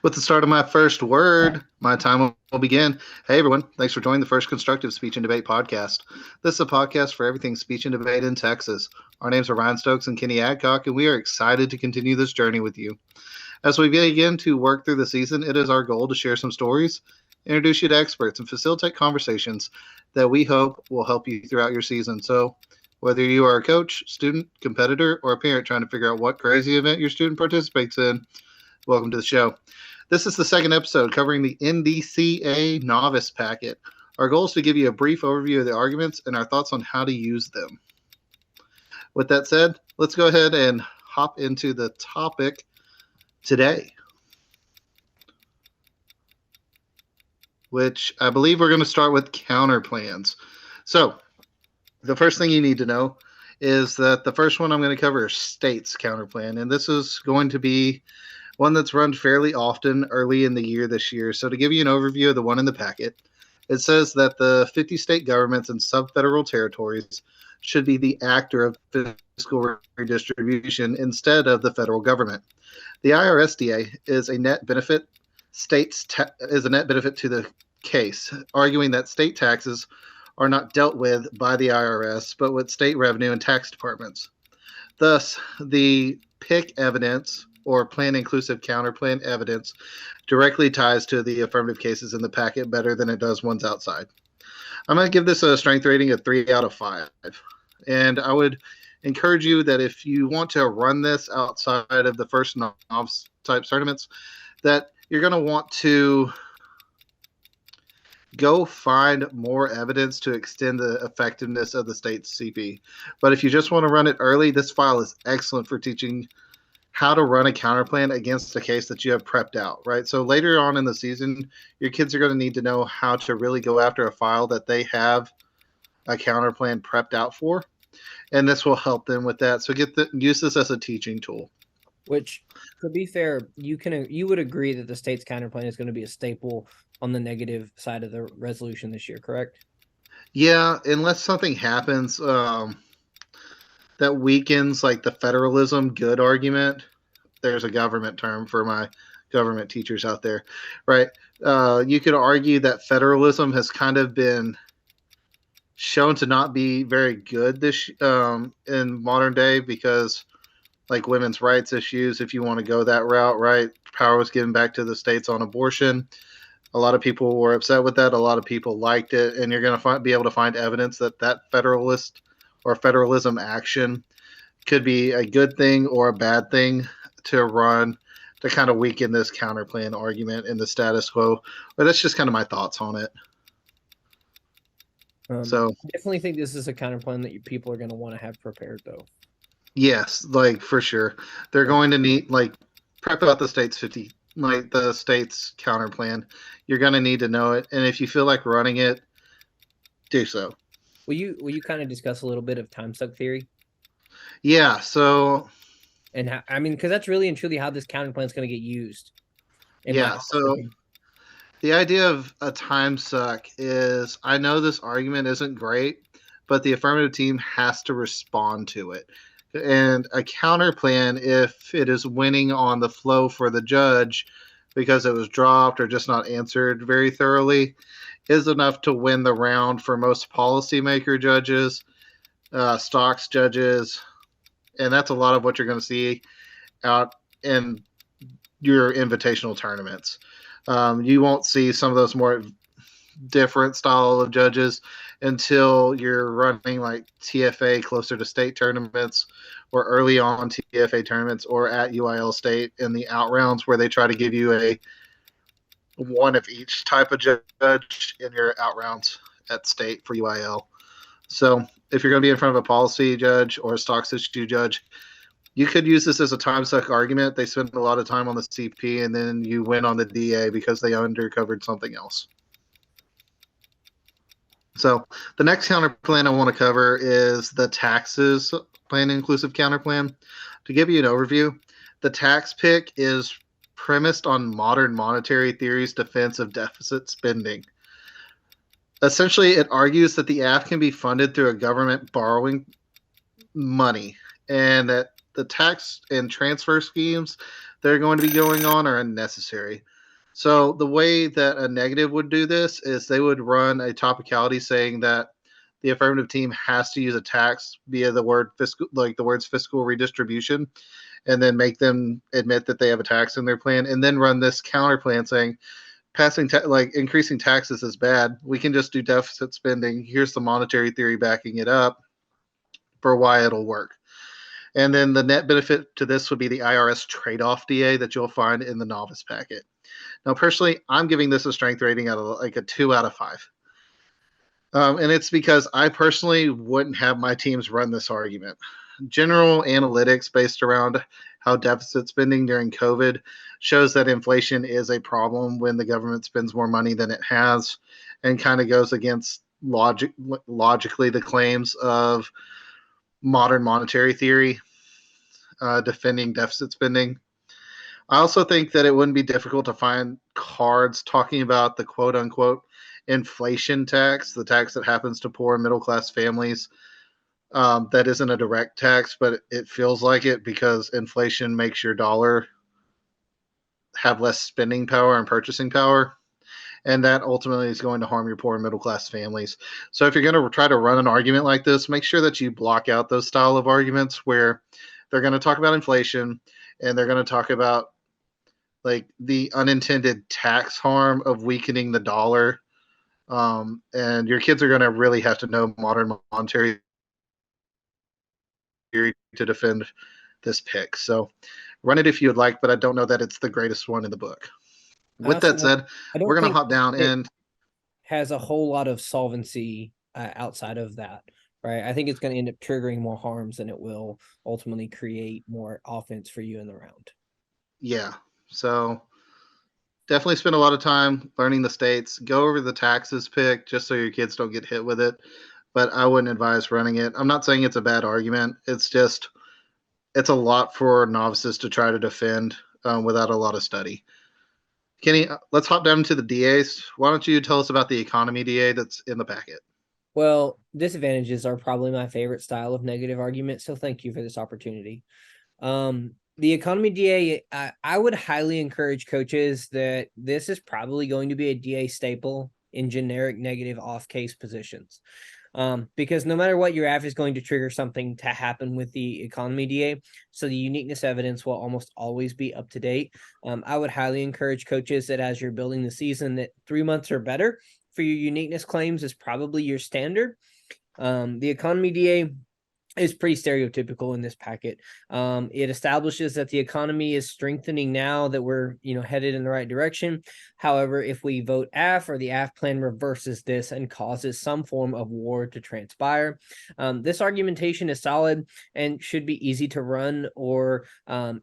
With the start of my first word, my time will begin. Hey, everyone. Thanks for joining the first Constructive Speech and Debate podcast. This is a podcast for everything speech and debate in Texas. Our names are Ryan Stokes and Kenny Adcock, and we are excited to continue this journey with you. As we begin to work through the season, it is our goal to share some stories, introduce you to experts, and facilitate conversations that we hope will help you throughout your season. So, whether you are a coach, student, competitor, or a parent trying to figure out what crazy event your student participates in, welcome to the show. This is the second episode covering the NDCA Novice packet. Our goal is to give you a brief overview of the arguments and our thoughts on how to use them. With that said, let's go ahead and hop into the topic today, which I believe we're going to start with counter plans. So, the first thing you need to know is that the first one I'm going to cover is state's counter plan, and this is going to be one that's run fairly often early in the year this year. So to give you an overview of the one in the packet, it says that the 50 state governments and sub-federal territories should be the actor of fiscal redistribution instead of the federal government. The IRSDA is a net benefit. Is a net benefit to the case, arguing that state taxes are not dealt with by the IRS, but with state revenue and tax departments. Thus, the PIC evidence or plan inclusive counterplan evidence directly ties to the affirmative cases in the packet better than it does ones outside. I'm going to give this a strength rating of 3 out of 5. And I would encourage you that if you want to run this outside of the first novice type tournaments, that you're going to want to go find more evidence to extend the effectiveness of the state's CP. But if you just want to run it early, this file is excellent for teaching how to run a counterplan against a case that you have prepped out, right? So later on in the season, your kids are going to need to know how to really go after a file that they have a counterplan prepped out for, and this will help them with that. So use this as a teaching tool. Which, to be fair, you would agree that the state's counterplan is going to be a staple on the negative side of the resolution this year, correct? Yeah, unless something happens that weakens like the federalism good argument. There's a government term for my government teachers out there, right? You could argue that federalism has kind of been shown to not be very good this in modern day because like women's rights issues, if you want to go that route, right? Power was given back to the states on abortion. A lot of people were upset with that. A lot of people liked it, and you're going to be able to find evidence that federalist or federalism action could be a good thing or a bad thing to run to kind of weaken this counterplan argument in the status quo. But that's just kind of my thoughts on it. So I definitely think this is a counterplan that people are going to want to have prepared, though. Yes, like for sure. They're going to need like prep out the state's 50, like the state's counterplan. You're going to need to know it, and if you feel like running it, do so. Will you kind of discuss a little bit of time suck theory? Yeah, so and how, I mean, because that's really and truly how this counterplan is going to get used. Yeah, so the idea of a time suck is I know this argument isn't great, but the affirmative team has to respond to it. And a counter plan, if it is winning on the flow for the judge because it was dropped or just not answered very thoroughly, is enough to win the round for most policymaker judges, Stokes judges, and that's a lot of what you're going to see out in your invitational tournaments. You won't see some of those more different style of judges until you're running like TFA closer to state tournaments or early on TFA tournaments or at UIL state in the out rounds where they try to give you a one of each type of judge in your out rounds at state for UIL. So if you're going to be in front of a policy judge or a stocks issue judge, you could use this as a time suck argument. They spend a lot of time on the CP and then you win on the DA because they undercovered something else. So the next counter plan I want to cover is the taxes plan inclusive counter plan. To give you an overview, the tax pick is premised on modern monetary theory's defense of deficit spending. Essentially, it argues that the app can be funded through a government borrowing money and that the tax and transfer schemes that are going to be going on are unnecessary. So the way that a negative would do this is they would run a topicality saying that the affirmative team has to use a tax via the word fiscal, like the words fiscal redistribution, and then make them admit that they have a tax in their plan, and then run this counter plan saying like increasing taxes is bad. We can just do deficit spending. Here's the monetary theory backing it up for why it'll work. And then the net benefit to this would be the IRS trade-off DA that you'll find in the novice packet. Now, personally, I'm giving this a strength rating out of like a 2 out of 5. And it's because I personally wouldn't have my teams run this argument. General analytics based around how deficit spending during COVID shows that inflation is a problem when the government spends more money than it has, and kind of goes against logically the claims of modern monetary theory defending deficit spending. I also think that it wouldn't be difficult to find cards talking about the quote unquote inflation tax, the tax that happens to poor middle class families. That isn't a direct tax, but it feels like it because inflation makes your dollar have less spending power and purchasing power. And that ultimately is going to harm your poor middle class families. So if you're going to try to run an argument like this, make sure that you block out those style of arguments where they're going to talk about inflation and they're going to talk about like the unintended tax harm of weakening the dollar. And your kids are going to really have to know modern monetary theory to defend this pick. So run it if you would like, but I don't know that it's the greatest one in the book. With that said, we're going to hop down and has a whole lot of solvency outside of that, right? I think it's going to end up triggering more harms than it will ultimately create more offense for you in the round. Yeah. So definitely spend a lot of time learning the states. Go over the taxes pick just so your kids don't get hit with it. But I wouldn't advise running it. I'm not saying it's a bad argument. It's just it's a lot for novices to try to defend without a lot of study. Kenny, let's hop down to the DAs. Why don't you tell us about the economy DA that's in the packet? Well, disadvantages are probably my favorite style of negative argument, so thank you for this opportunity. The economy DA, I would highly encourage coaches that this is probably going to be a DA staple in generic negative off-case positions. Because no matter what, your AF is going to trigger something to happen with the economy DA. So the uniqueness evidence will almost always be up to date. I would highly encourage coaches that as you're building the season, that 3 months or better for your uniqueness claims is probably your standard. The economy DA is pretty stereotypical in this packet. It establishes that the economy is strengthening now that we're headed in the right direction. However, if we vote AF or the AF plan reverses this and causes some form of war to transpire, this argumentation is solid and should be easy to run or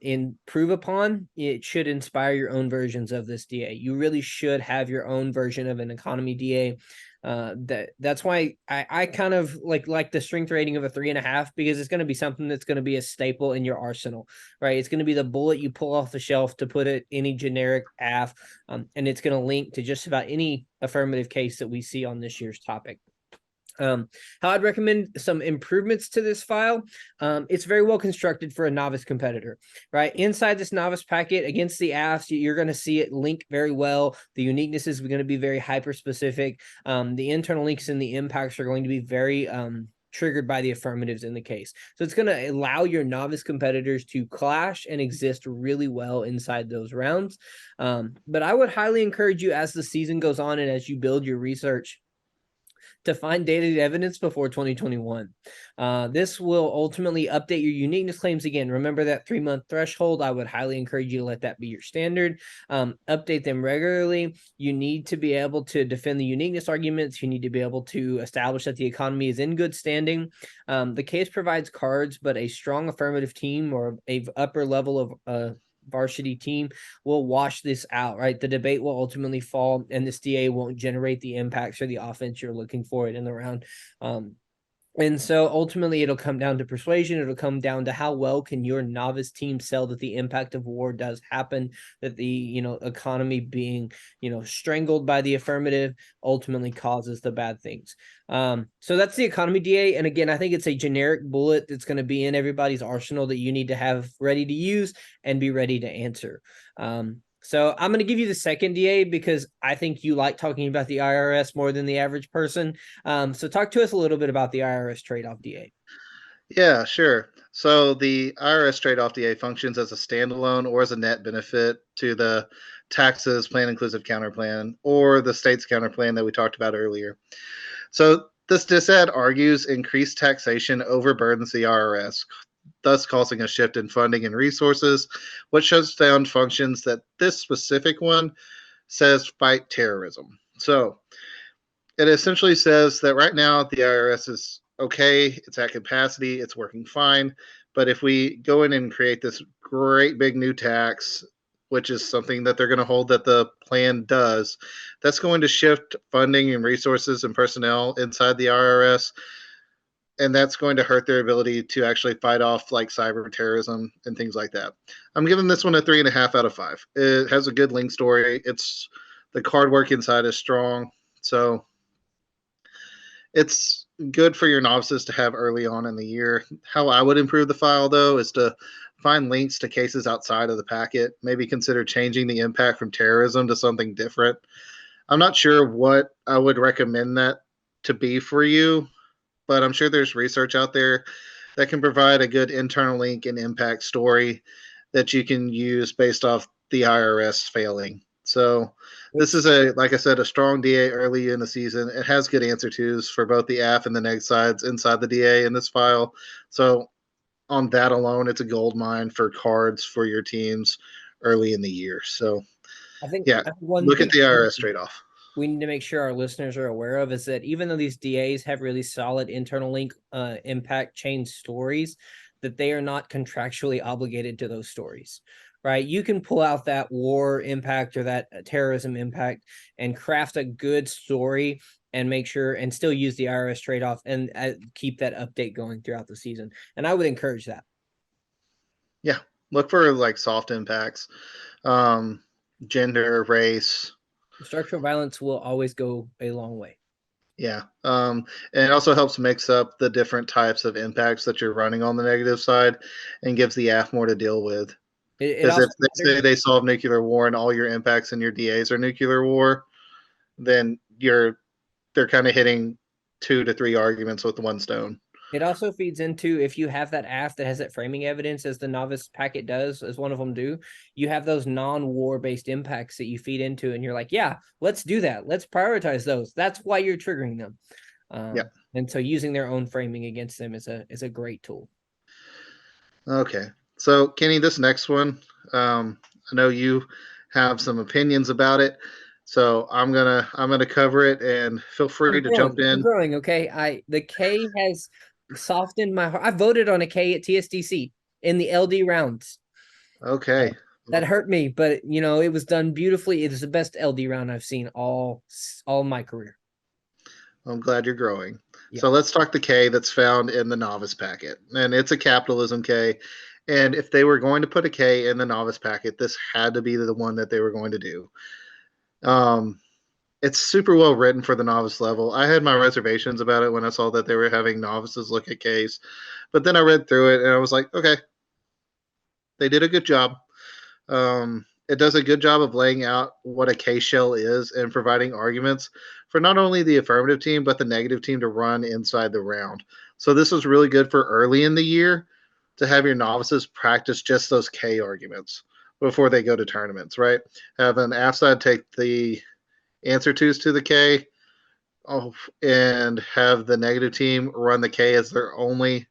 improve upon. It should inspire your own versions of this DA. You really should have your own version of an economy DA. That's why I kind of like the strength rating of a 3.5, because it's going to be something that's going to be a staple in your arsenal, right? It's going to be the bullet you pull off the shelf to put it any generic AF, and it's going to link to just about any affirmative case that we see on this year's topic. How I'd recommend some improvements to this file. It's very well constructed for a novice competitor, right? Inside this novice packet against the AFs, you're going to see it link very well. The uniqueness is going to be very hyper specific. The internal links and the impacts are going to be very triggered by the affirmatives in the case. So it's going to allow your novice competitors to clash and exist really well inside those rounds. But I would highly encourage you, as the season goes on and as you build your research, to find dated evidence before 2021. This will ultimately update your uniqueness claims. Again, remember that 3-month threshold. I would highly encourage you to let that be your standard. Update them regularly. You need to be able to defend the uniqueness arguments. You need to be able to establish that the economy is in good standing. The case provides cards, but a strong affirmative team or a upper level of varsity team will wash this out, right? The debate will ultimately fall, and this DA won't generate the impacts or the offense you're looking for it in the round. And so ultimately it'll come down to persuasion. It'll come down to how well can your novice team sell that the impact of war does happen, that the economy being strangled by the affirmative ultimately causes the bad things. So that's the economy DA. And again, I think it's a generic bullet that's going to be in everybody's arsenal that you need to have ready to use and be ready to answer. So I'm going to give you the second DA because I think you like talking about the IRS more than the average person. So talk to us a little bit about the IRS trade-off DA. Yeah, sure. So the IRS trade-off DA functions as a standalone or as a net benefit to the taxes plan inclusive counterplan or the state's counterplan that we talked about earlier. So this disad argues increased taxation overburdens the IRS, thus causing a shift in funding and resources, which shuts down functions that this specific one says fight terrorism. So it essentially says that right now the IRS is okay, it's at capacity, it's working fine. But if we go in and create this great big new tax, which is something that they're going to hold that the plan does, that's going to shift funding and resources and personnel inside the IRS. And that's going to hurt their ability to actually fight off like cyber terrorism and things like that. I'm giving this one a 3.5 out of 5. It has a good link story. It's the card work inside is strong. So it's good for your novices to have early on in the year. How I would improve the file, though, is to find links to cases outside of the packet. Maybe consider changing the impact from terrorism to something different. I'm not sure what I would recommend that to be for you, but I'm sure there's research out there that can provide a good internal link and impact story that you can use based off the IRS failing. So this is like I said, a strong DA early in the season. It has good answer twos for both the AF and the neg sides inside the DA in this file. So on that alone, it's a gold mine for cards for your teams early in the year. So I think yeah, one look thing at the IRS trade off. we need to make sure our listeners are aware of is that even though these DAs have really solid internal link impact chain stories, that they are not contractually obligated to those stories, right? You can pull out that war impact or that terrorism impact and craft a good story and make sure and still use the IRS trade-off and keep that update going throughout the season. And I would encourage that. Yeah, look for like soft impacts, gender, race. Structural violence will always go a long way. Yeah. And it also helps mix up the different types of impacts that you're running on the negative side and gives the AF more to deal with. It Because if also they matters. say they solve nuclear war and all your impacts in your DAs are nuclear war, then they're kind of hitting 2 to 3 arguments with one stone. It also feeds into if you have that AF that has that framing evidence, as the novice packet does, as one of them do, you have those non-war based impacts that you feed into, and you're like, yeah, let's do that. Let's prioritize those. That's why you're triggering them. Yeah. And so using their own framing against them is a great tool. Okay. So Kenny, this next one, I know you have some opinions about it. So I'm gonna cover it and feel free to jump I'm in. growing. Okay, the K has softened my heart. I voted on a K at TSDC in the LD rounds. Okay. That hurt me, but it was done beautifully. It is the best LD round I've seen all my career. I'm glad you're growing. Yeah. So let's talk the K that's found in the novice packet. And it's a capitalism K. And if they were going to put a K in the novice packet, this had to be the one that they were going to do. It's super well written for the novice level. I had my reservations about it when I saw that they were having novices look at Ks. But then I read through it and I was like, okay, they did a good job. It does a good job of laying out what a K shell is and providing arguments for not only the affirmative team, but the negative team to run inside the round. So this was really good for early in the year to have your novices practice just those K arguments before they go to tournaments, right? Have an AF side take the answer twos to the K and have the negative team run the K as their only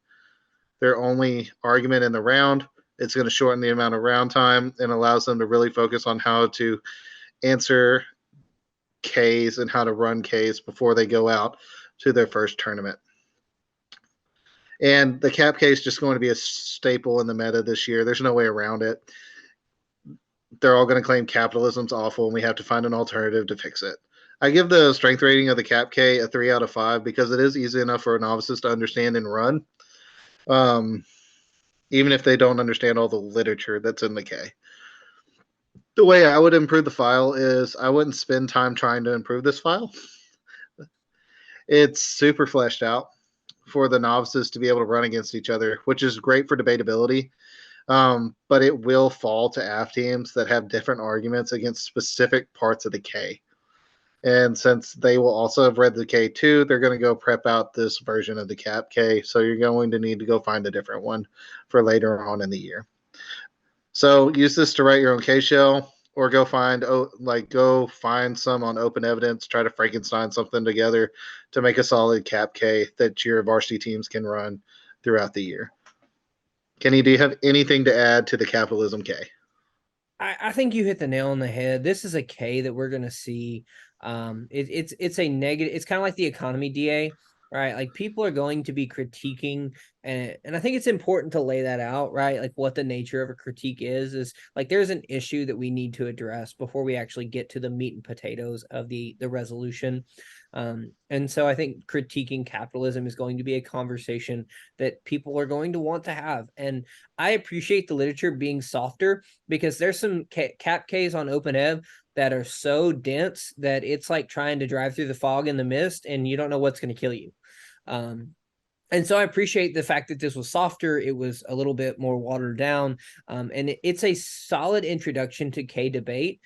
argument in the round. It's going to shorten the amount of round time and allows them to really focus on how to answer Ks and how to run Ks before they go out to their first tournament. And the cap K is just going to be a staple in the meta this year. There's no way around it. They're all going to claim capitalism's awful and we have to find an alternative to fix it. I give the strength rating of the Cap K a 3 out of 5 because it is easy enough for novices to understand and run, um, even if they don't understand all the literature that's in the K. The way I would improve the file is I wouldn't spend time trying to improve this file. It's super fleshed out for the novices to be able to run against each other, which is great for debatability. But it will fall to AF teams that have different arguments against specific parts of the K. And since they will also have read the K2, they're going to go prep out this version of the Cap K. So you're going to need to go find a different one for later on in the year. So use this to write your own K shell, or go find some on open evidence. Try to Frankenstein something together to make a solid Cap K that your varsity teams can run throughout the year. Kenny, do you have anything to add to the capitalism K? I think you hit the nail on the head. This is a K that we're going to see. It's a negative. It's kind of like the economy DA, right? Like people are going to be critiquing, and I think it's important to lay that out, right? Like what the nature of a critique is like there's an issue that we need to address before we actually get to the meat and potatoes of the resolution. And so I think critiquing capitalism is going to be a conversation that people are going to want to have. And I appreciate the literature being softer because there's some cap Ks on OpenEv that are so dense that it's like trying to drive through the fog and the mist and you don't know what's going to kill you. And so I appreciate the fact that this was softer. It was a little bit more watered down. And it's a solid introduction to K debate,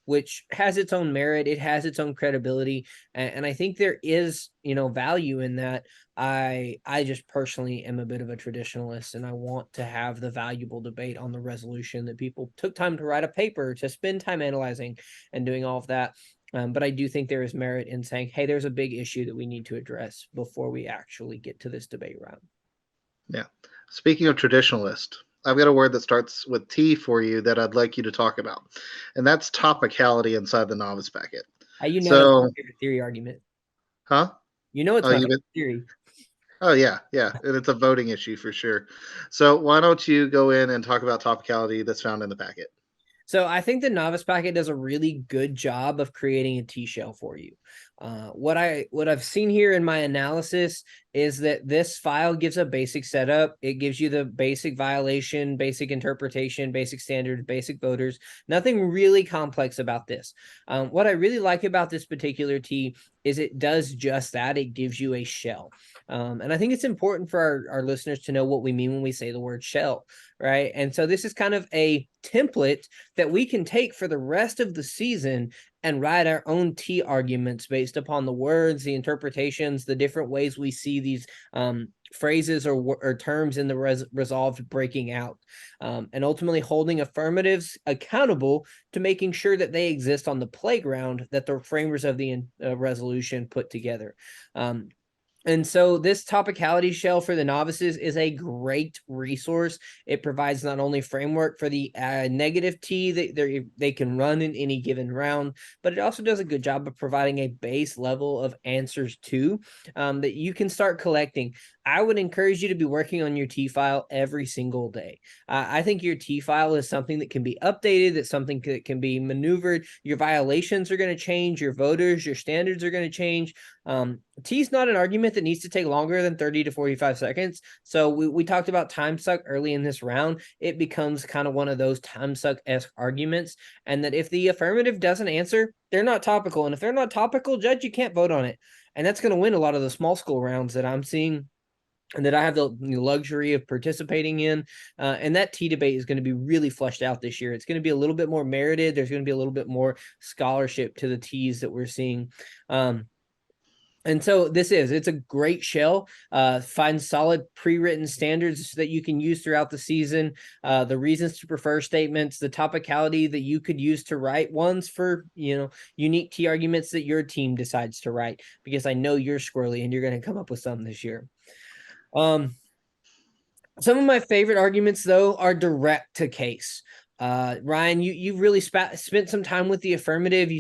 which has its own merit. It has its own credibility. And I think there is, value in that. I just personally am a bit of a traditionalist and I want to have the valuable debate on the resolution that people took time to write a paper, to spend time analyzing and doing all of that. But I do think there is merit in saying, hey, there's a big issue that we need to address before we actually get to this debate round. Yeah. Speaking of traditionalist, I've got a word that starts with T for you that I'd like you to talk about, and that's topicality inside the novice packet. It's my favorite theory argument. Huh? It's my favorite theory. Oh, yeah. And it's a voting issue for sure. So why don't you go in and talk about topicality that's found in the packet? So I think the novice packet does a really good job of creating a T-shell for you. What I've seen here in my analysis is that this file gives a basic setup. It gives you the basic violation, basic interpretation, basic standards, basic voters. Nothing really complex about this. What I really like about this particular T is it does just that. It gives you a shell. And I think it's important for our listeners to know what we mean when we say the word shell, right? And so this is kind of a template that we can take for the rest of the season and write our own T arguments based upon the words, the interpretations, the different ways we see these phrases or terms in the resolved breaking out, and ultimately holding affirmatives accountable to making sure that they exist on the playground that the framers of the resolution put together. And so this topicality shell for the novices is a great resource. It provides not only framework for the negative T that they can run in any given round, but it also does a good job of providing a base level of answers too, that you can start collecting. I would encourage you to be working on your T file every single day. I think your T file is something that can be updated, that's something that can be maneuvered. Your violations are going to change, your voters, your standards are going to change. T is not an argument that needs to take longer than 30 to 45 seconds. So we talked about time suck early in this round. It becomes kind of one of those time suck-esque arguments. And that if the affirmative doesn't answer, they're not topical. And if they're not topical, judge, you can't vote on it. And that's going to win a lot of the small school rounds that I'm seeing and that I have the luxury of participating in. And that T debate is going to be really fleshed out this year. It's going to be a little bit more merited. There's going to be a little bit more scholarship to the T's that we're seeing. And so it's a great shell. Find solid pre-written standards that you can use throughout the season. The reasons to prefer statements, the topicality that you could use to write ones for, unique T arguments that your team decides to write, because I know you're squirrely and you're going to come up with some this year. Some of my favorite arguments, though, are direct to case. Ryan, you really spent some time with the affirmative.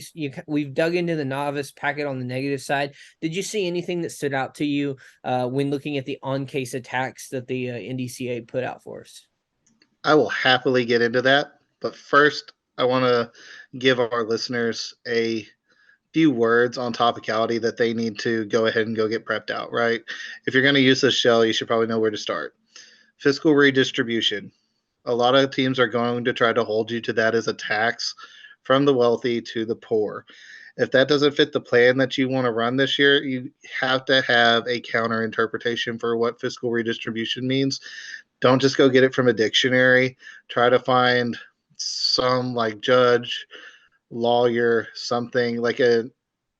We've dug into the novice packet on the negative side. Did you see anything that stood out to you when looking at the on-case attacks that the NDCA put out for us? I will happily get into that, but first I want to give our listeners a few words on topicality that they need to go ahead and go get prepped out, right? If you're going to use this shell, you should probably know where to start. Fiscal redistribution. A lot of teams are going to try to hold you to that as a tax from the wealthy to the poor. If that doesn't fit the plan that you want to run this year, you have to have a counter interpretation for what fiscal redistribution means. Don't just go get it from a dictionary. Try to find some like judge, lawyer, something like a.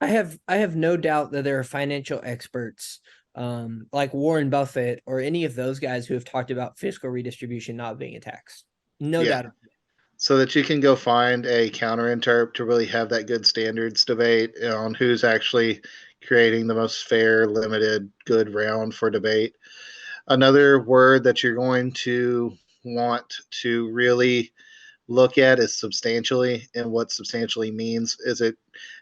I have no doubt that there are financial experts like Warren Buffett or any of those guys who have talked about fiscal redistribution not being a tax. No doubt. So that you can go find a counter interp to really have that good standards debate on who's actually creating the most fair, limited, good round for debate. Another word that you're going to want to really look at is substantially, and what substantially means. Is it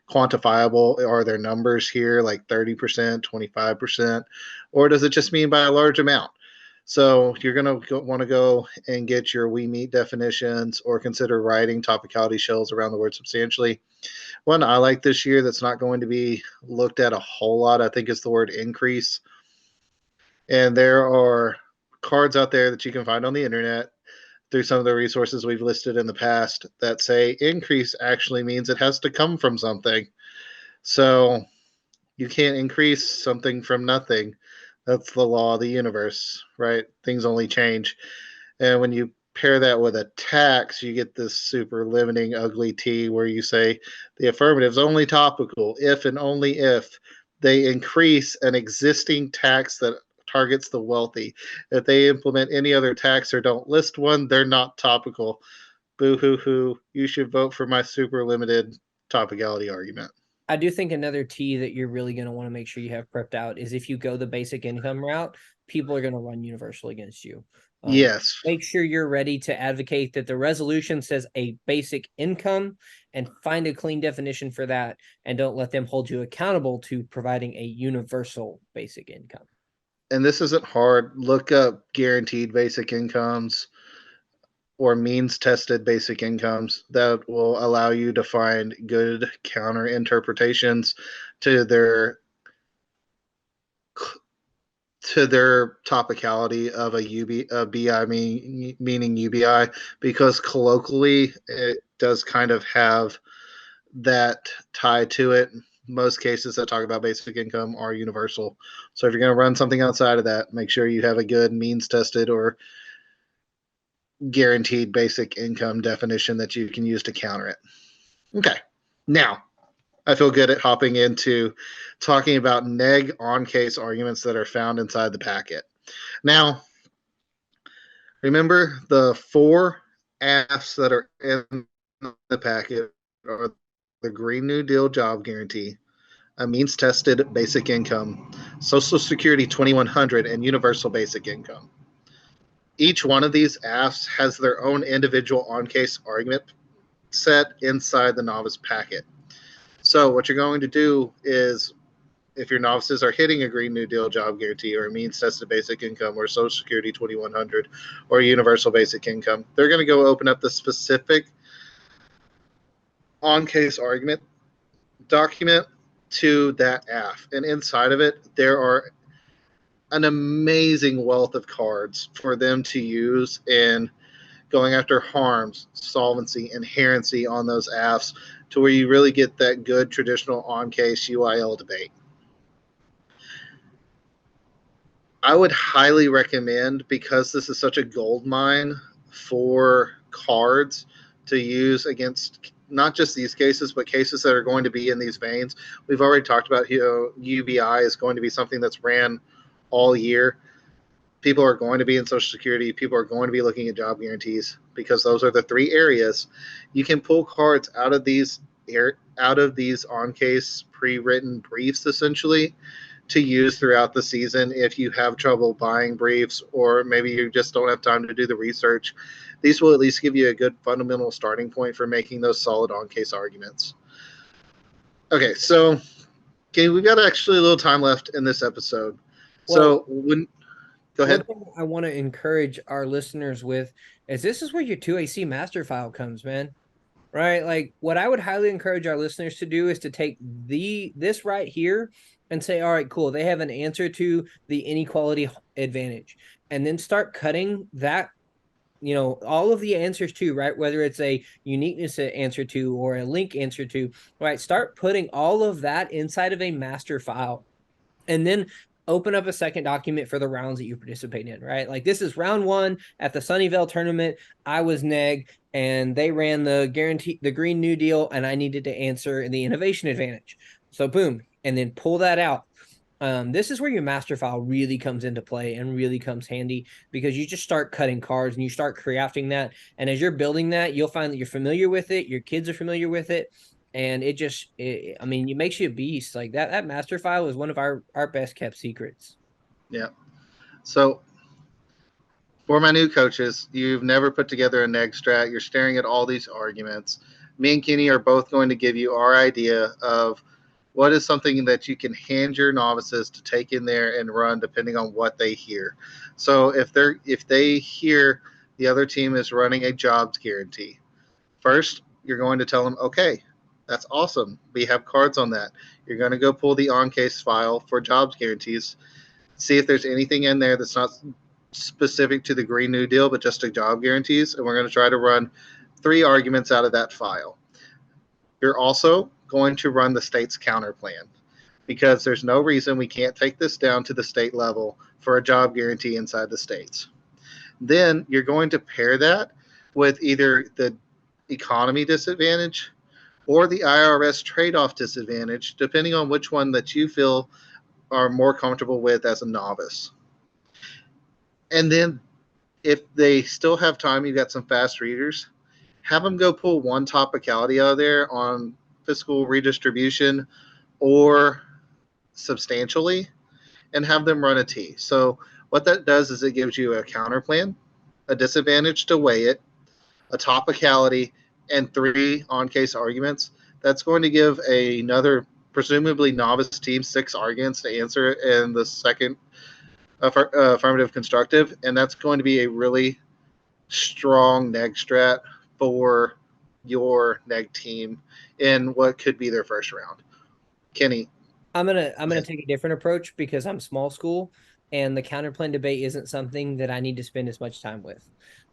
quantifiable? Are there numbers here like 30%, 25%, or does it just mean by a large amount? So you're going to want to go and get your we meet definitions or consider writing topicality shells around the word substantially. One I like this year that's not going to be looked at a whole lot, I think, is the word increase. And there are cards out there that you can find on the internet through some of the resources we've listed in the past that say increase actually means it has to come from something. So you can't increase something from nothing. That's the law of the universe, right? Things only change. And when you pair that with a tax, you get this super limiting, ugly T where you say the affirmative is only topical if and only if they increase an existing tax that targets the wealthy. If they implement any other tax or don't list one, they're not topical. Boo hoo hoo. You should vote for my super limited topicality argument. I do think another T that you're really going to want to make sure you have prepped out is if you go the basic income route, people are going to run universal against you. Yes. Make sure you're ready to advocate that the resolution says a basic income and find a clean definition for that. And don't let them hold you accountable to providing a universal basic income. And this isn't hard. Look up guaranteed basic incomes or means tested basic incomes that will allow you to find good counter interpretations to their topicality of a BI meaning UBI, because colloquially it does kind of have that tie to it. Most cases that talk about basic income are universal. So if you're going to run something outside of that, make sure you have a good means tested or guaranteed basic income definition that you can use to counter it. Okay. Now, I feel good at hopping into talking about neg on case arguments that are found inside the packet. Now, remember the 4 AFs that are in the packet are the Green New Deal job guarantee, a means tested basic income, Social Security 2100, and universal basic income. Each one of these AFs has their own individual on case argument set inside the novice packet. So what you're going to do is, if your novices are hitting a Green New Deal job guarantee or a means tested basic income or Social Security 2100 or universal basic income, they're going to go open up the specific on case argument document to that AF. And inside of it, there are an amazing wealth of cards for them to use in going after harms, solvency, inherency on those AFs, to where you really get that good traditional on-case UIL debate. I would highly recommend, because this is such a gold mine for cards to use against not just these cases, but cases that are going to be in these veins. We've already talked about, UBI is going to be something that's ran all year. People are going to be in Social Security. People are going to be looking at job guarantees, because those are the 3 areas. You can pull cards out of these on case pre-written briefs, essentially, to use throughout the season if you have trouble buying briefs, or maybe you just don't have time to do the research. These will at least give you a good fundamental starting point for making those solid on case arguments. Okay, so we've got actually a little time left in this episode. Well, so go ahead. One thing I want to encourage our listeners with is this is where your 2AC master file comes, man. right? Like what I would highly encourage our listeners to do is to take this right here and say, all right, cool. They have an answer to the inequality advantage, and then start cutting that, all of the answers to, right? Whether it's a uniqueness answer to or a link answer to, right? Start putting all of that inside of a master file, and then open up a second document for the rounds that you participate in, right? Like this is round one at the Sunnyvale tournament. I was neg and they ran the Green New Deal, and I needed to answer the innovation advantage. So boom, and then pull that out. This is where your master file really comes into play and really comes handy, because you just start cutting cards and you start crafting that. And as you're building that, you'll find that you're familiar with it. Your kids are familiar with it. And I mean, it makes you a beast. Like that master file is one of our best kept secrets. Yeah. So for my new coaches, you've never put together a neg strat. You're staring at all these arguments. Me and Kenny are both going to give you our idea of what is something that you can hand your novices to take in there and run depending on what they hear. So if they hear the other team is running a jobs guarantee, first you're going to tell them, okay, that's awesome. We have cards on that. You're going to go pull the on case file for jobs guarantees, see if there's anything in there that's not specific to the Green New Deal, but just to job guarantees. And we're going to try to run 3 arguments out of that file. You're also going to run the state's counter plan, because there's no reason we can't take this down to the state level for a job guarantee inside the states. Then you're going to pair that with either the economy disadvantage or the IRS trade-off disadvantage, depending on which one that you feel are more comfortable with as a novice. And then if they still have time, you've got some fast readers, have them go pull one topicality out of there on fiscal redistribution or substantially, and have them run a T. So what that does is it gives you a counter plan, a disadvantage to weigh it, a topicality, and 3 on-case arguments. That's going to give another presumably novice team 6 arguments to answer in the second affirmative constructive, and that's going to be a really strong neg strat for your neg team in what could be their first round. Kenny. I'm gonna take a different approach because I'm small school, and the counterplan debate isn't something that I need to spend as much time with.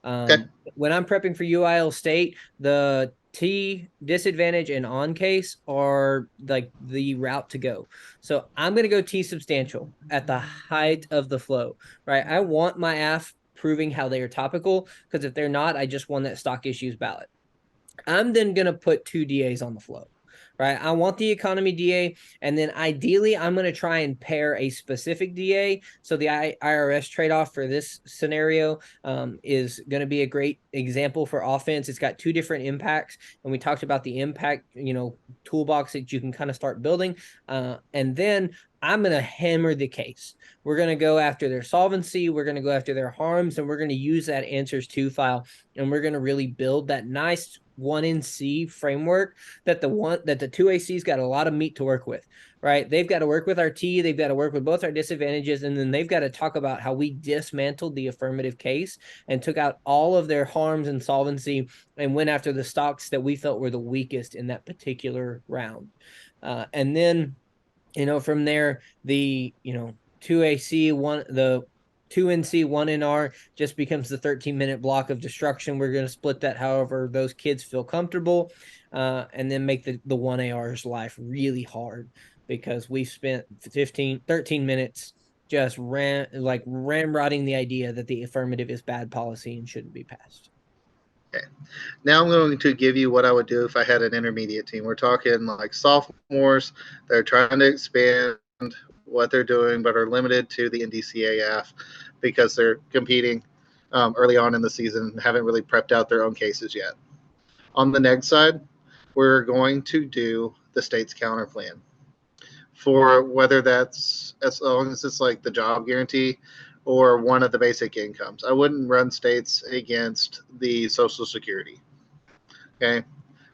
Okay. When I'm prepping for UIL State, the T disadvantage and on case are like the route to go. So I'm gonna go T substantial at the height of the flow. Right. I want my AF proving how they are topical, because if they're not, I just won that stock issues ballot. I'm then going to put 2 DAs on the flow, right? I want the economy DA, and then ideally I'm going to try and pair a specific DA. So the IRS trade-off for this scenario is going to be a great example for offense. It's got 2 different impacts, and we talked about the impact, toolbox that you can kind of start building. And then I'm going to hammer the case. We're going to go after their solvency. We're going to go after their harms, and we're going to use that answers to file, and we're going to really build that nice 1NC framework that the 2AC's got a lot of meat to work with, right? They've got to work with our T, they've got to work with both our disadvantages, and then they've got to talk about how we dismantled the affirmative case and took out all of their harms and solvency and went after the stocks that we felt were the weakest in that particular round. And then, from there, the 2AC the 2NC 1NR just becomes the 13-minute block of destruction. We're going to split that however those kids feel comfortable, and then make the 1AR's life really hard, because we've spent 13 minutes just ramrodding the idea that the affirmative is bad policy and shouldn't be passed. Okay. Now I'm going to give you what I would do if I had an intermediate team. We're talking like sophomores. They're trying to expand what they're doing, but are limited to the NDCAF because they're competing early on in the season and haven't really prepped out their own cases yet. On the neg side, we're going to do the state's counter plan for whether that's as long as it's like the job guarantee or one of the basic incomes. I wouldn't run states against the Social Security. Okay.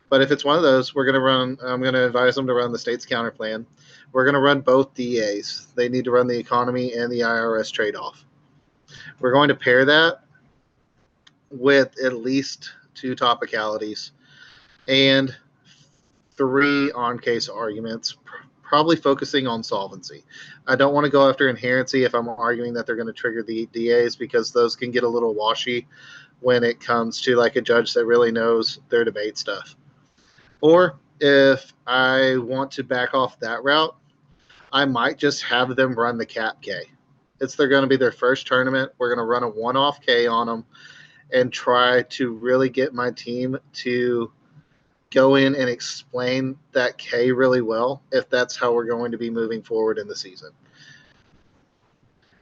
But if it's one of those, I'm going to advise them to run the state's counter plan. We're going to run both DAs. They need to run the economy and the IRS trade-off. We're going to pair that with at least 2 topicalities. and 3 on-case arguments, probably focusing on solvency. I don't want to go after inherency if I'm arguing that they're going to trigger the DAs, because those can get a little washy when it comes to like a judge that really knows their debate stuff. Or if I want to back off that route, I might just have them run the cap K. They're going to be their first tournament. We're going to run a one-off K on them and try to really get my team to go in and explain that K really well, if that's how we're going to be moving forward in the season.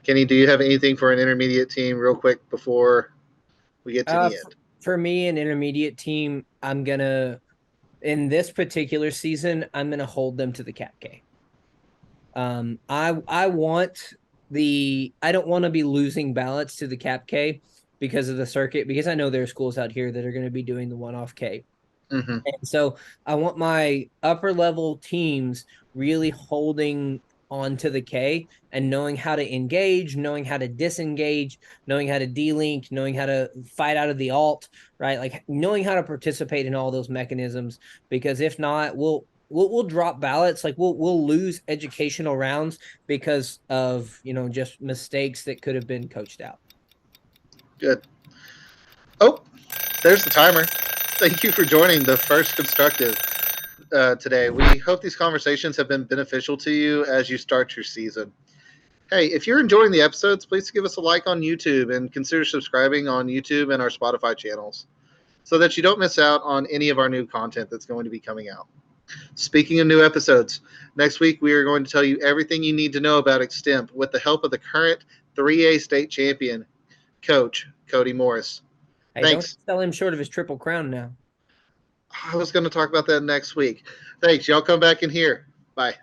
Kenny, do you have anything for an intermediate team real quick before we get to the end? For me, an intermediate team, in this particular season, I'm going to hold them to the cap K. I don't want to be losing ballots to the cap K because of the circuit, because I know there are schools out here that are going to be doing the one-off K. Mm-hmm. And so I want my upper level teams really holding on to the K and knowing how to engage, knowing how to disengage, knowing how to delink, knowing how to fight out of the alt, right? Like knowing how to participate in all those mechanisms, because if not, we'll drop ballots. Like we'll lose educational rounds because of, just mistakes that could have been coached out. Good. Oh, there's the timer. Thank you for joining the first Constructive today. We hope these conversations have been beneficial to you as you start your season. Hey, if you're enjoying the episodes, please give us a like on YouTube and consider subscribing on YouTube and our Spotify channels so that you don't miss out on any of our new content that's going to be coming out. Speaking of new episodes, next week we are going to tell you everything you need to know about Extemp with the help of the current 3A state champion, Coach Cody Morris. Hey, Thanks. Don't sell him short of his Triple Crown now. I was going to talk about that next week. Thanks. Y'all come back in here. Bye.